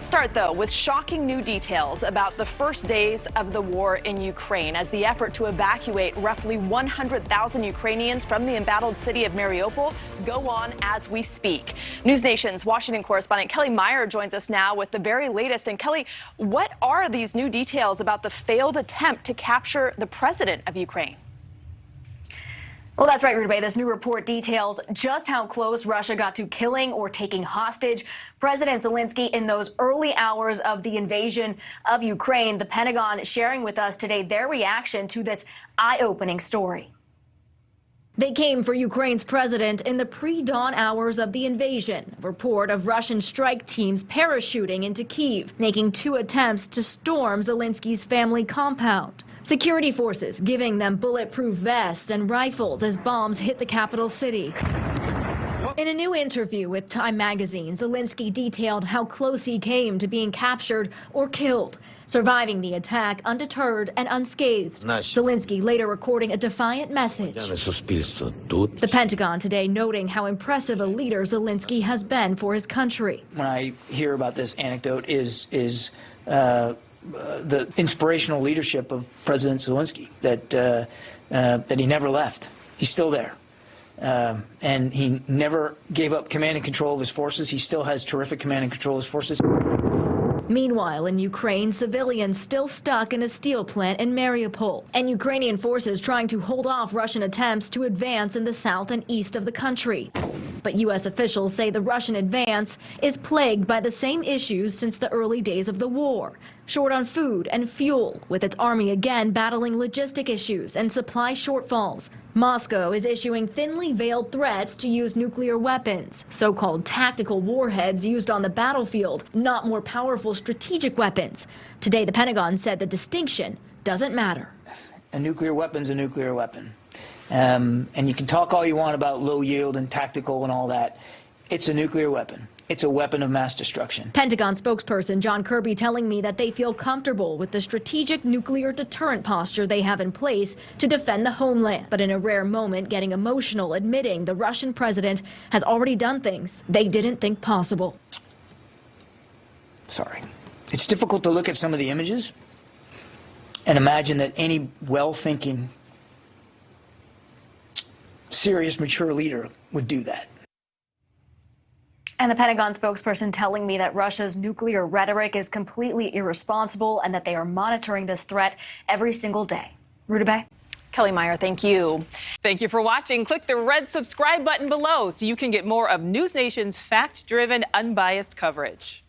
start, though, with shocking new details about the first days of the war in Ukraine as the effort to evacuate roughly 100,000 Ukrainians from the embattled city of Mariupol go on as we speak. NewsNation's Washington correspondent Kellie Meyer joins us now with the very latest. And Kellie, what are these new details about the failed attempt to capture the president of Ukraine? Well, that's right, Rudabeh. This new report details just how close Russia got to killing or taking hostage President Zelenskyy in those early hours of the invasion of Ukraine. The Pentagon sharing with us today their reaction to this eye-opening story. They came for Ukraine's president in the pre-dawn hours of the invasion. A report of Russian strike teams parachuting into Kyiv, making 2 attempts to storm Zelenskyy's family compound. Security forces giving them bulletproof vests and rifles as bombs hit the capital city. In a new interview with Time magazine, Zelenskyy detailed how close he came to being captured or killed, surviving the attack undeterred and unscathed. Zelenskyy later recording a defiant message. The Pentagon today noting how impressive a leader Zelenskyy has been for his country. When I hear about this anecdote is the inspirational leadership of President Zelenskyy, that he never left. He's still there. And he never gave up command and control of his forces. He still has terrific command and control of his forces. Meanwhile, in Ukraine, civilians still stuck in a steel plant in Mariupol, and Ukrainian forces trying to hold off Russian attempts to advance in the south and east of the country. But U.S. officials say the Russian advance is plagued by the same issues since the early days of the war. Short on food and fuel, with its army again battling logistic issues and supply shortfalls. Moscow is issuing thinly veiled threats to use nuclear weapons, so-called tactical warheads used on the battlefield, not more powerful strategic weapons. Today, the Pentagon said the distinction doesn't matter. A nuclear weapon's a nuclear weapon. And you can talk all you want about low yield and tactical and all that. It's a nuclear weapon. It's a weapon of mass destruction. Pentagon spokesperson John Kirby telling me that they feel comfortable with the strategic nuclear deterrent posture they have in place to defend the homeland. But in a rare moment, getting emotional, admitting the Russian president has already done things they didn't think possible. Sorry. It's difficult to look at some of the images and imagine that any well-thinking, serious, mature leader would do that. And the Pentagon spokesperson telling me that Russia's nuclear rhetoric is completely irresponsible and that they are monitoring this threat every single day. Rudabeh? Kellie Meyer, thank you. Thank you for watching. Click the red subscribe button below so you can get more of NewsNation's fact-driven, unbiased coverage.